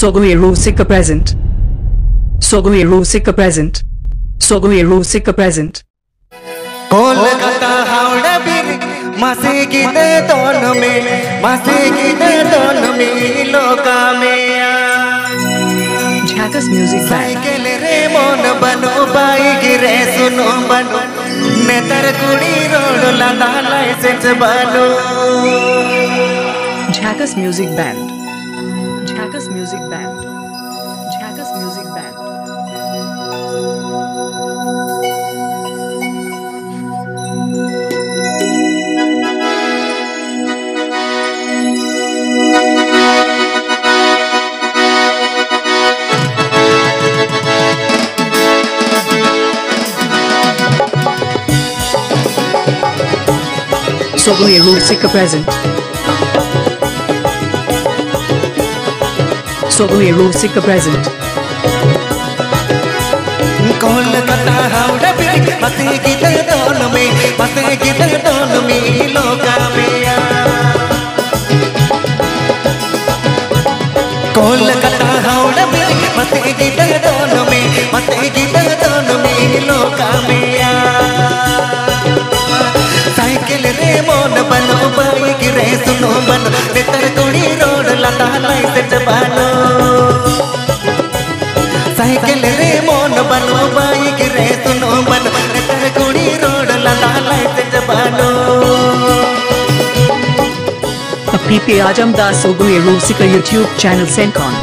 Sogai Rusika present. Sogai Rusika present. Sogai Rusika present. Kolkata Howrah बिरी मासे गिने दोनों में मासे गिने दोनों में लोका में Jackass Music Band. साइकिल रे मोन बनो बाइक रे सुनो बनो नेतर कुड़ी रोड लादा लाइसेंस बनो Jackass Music Band. Jackass Music Band. Jackass Music Band. Sogai Rusika present. Sogai Rusika present. Kolkata Howrah बिरी मासे गिने दोनों में लोका में कोलकाता हावड़ा बिरी मासे गिने दोनों में लोका में साइकिल रे मोन बनो बाइक रे सुनो बनो नेतर कुड़ी रोड लादा लाइसेंस बनो साइकिल रे मोन बनो बाइक रे सुनो बनो नेतर कुड़ी रोड लादा लाइसेंस बनो PP Ajamdas Sogai Rusika YouTube channel Sencon.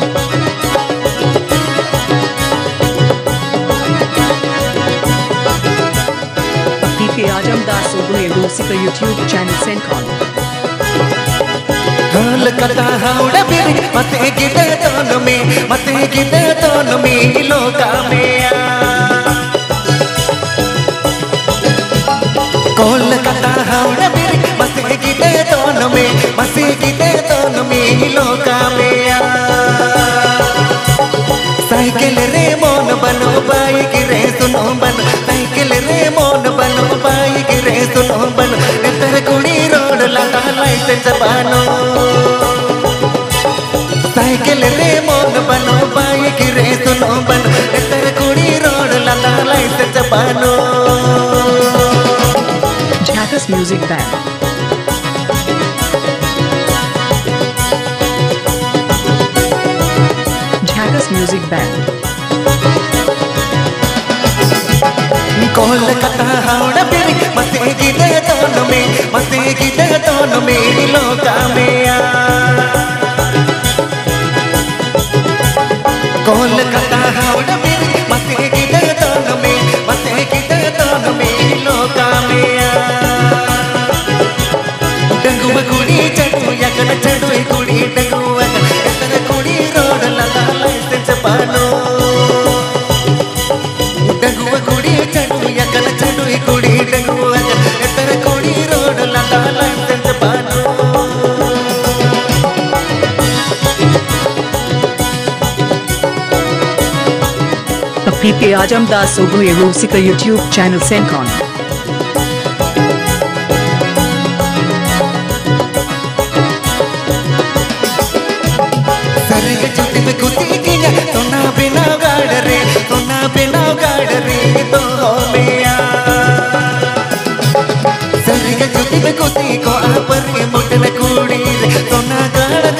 PP Ajamdas Sogai Rusika YouTube channel Sencon. Kolkata Howrah बिरी मासे गिने दोनों में लोका में कोलकाता हावड़ा बिरी मासे गिने दोनों में लोका में साइकिल रे मोन बनो बाइक रे सुनो बनो साइकिल रे मोन बनो बाइक रे सुनो बनो नेतर कुड़ी रोड लादा लाइसेंस बनो साइकिल रे मोन बनो बाइक रे सुनो बनो नेतर कुड़ी रोड लादा लाइसेंस बनो Jackass Music Band. Jackass Music Band. Kolkata Howrah बिरी मासे गिने दोनों में लोका में कोलकाता हावड़ा बिरी मासे गिने दोनों में लोका में डंगुआ कुड़ी चढ़ू यकन चढ़ू कुड़ी डंगुआ नेतर कुड़ी रोड लादा लाइसेंस बनो डंगुआ कुड़ी चढ़ू यकन चढ़ू कुड़ी डंगुआ नेतर कुड़ी रोड लादा लाइसेंस बनो PP Ajamdas Sogai Rusika YouTube channel Sencon. सरग जुटी में कुती किया सोना बिना गाड़ रे तो मेया सरग जुटी में कुती को आपर के मुटन कुड़ी रे सोना गाड़ रे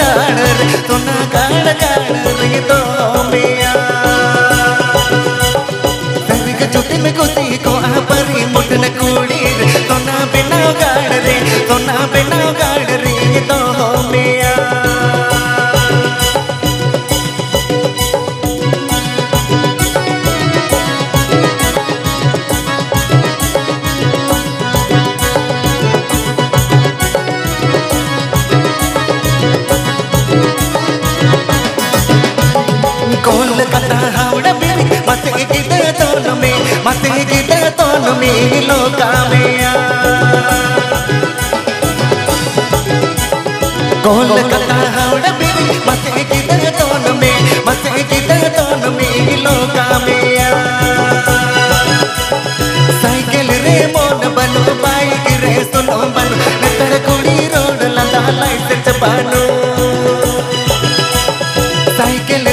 तो मेया सरग जुटी में कुती को आपर के मुटन कुड़ी रे सोना बिना गाड़ रे तो मेया कोलकाता हावड़ा बिरी मासे गिने दोनों में लोका में कोलकाता हावड़ा बिरी मासे गिने दोनों में लोका में साइकिल रे मोन बनो बाइक रे सुनो बनो नेतर कुड़ी रोड लादा लाइसेंस बनो cycle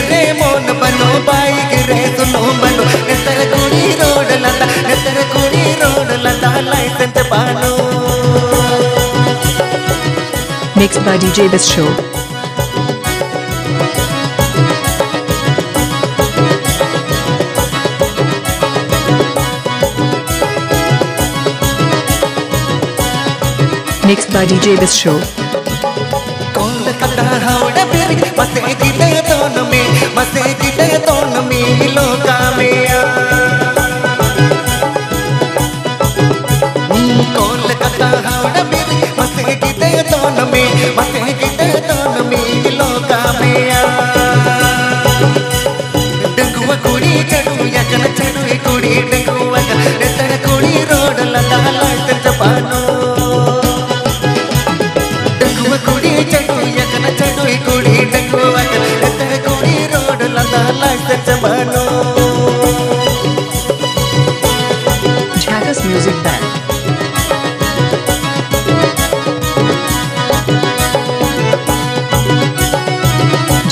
Mixed by DJ This Show. Mixed by DJ This Show. Kolkata Howrah फिर मसे गिले दोनों में लोका में कोलकाता हावड़ा फिर मसे गिले दोनों में लोका में डंगुआ कुड़ी चढ़ू यकन चढ़ू कुड़ी डंगुआ नेतर कुड़ी रोड लगा लाइट जपानो Jackass Music Band.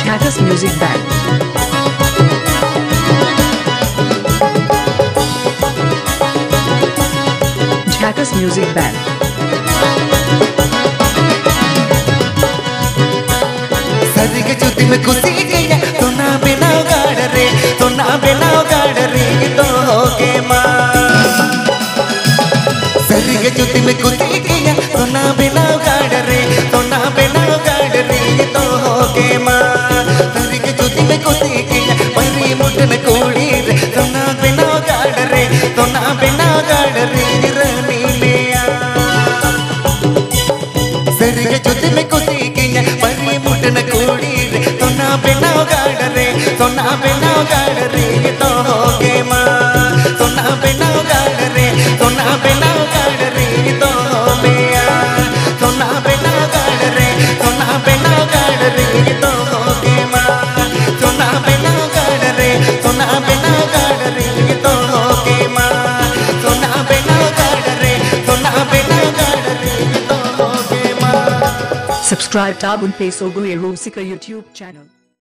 Jackass Music Band. Jackass Music Band. सरिगे जुती में खुशी गया तो ना बेनाव गाड़ रे तो होगे माँ सरिगे जुती में खुशी गया तो ना बेनाव गाड़ रे तो होगे माँ सरिगे जुती में खुशी गया परी मुठन कोड़ी रे तो ना बेनाव गाड़ रे रनी में सरिगे जुती में खुशी गया परी मुठन कोड़ी रे तो ना बेनाव गाड़ रे तो होगे माँ तो ना बेनाव गाड़ रे तो होगे माँ Subscribe to Sogai Rusika YouTube channel.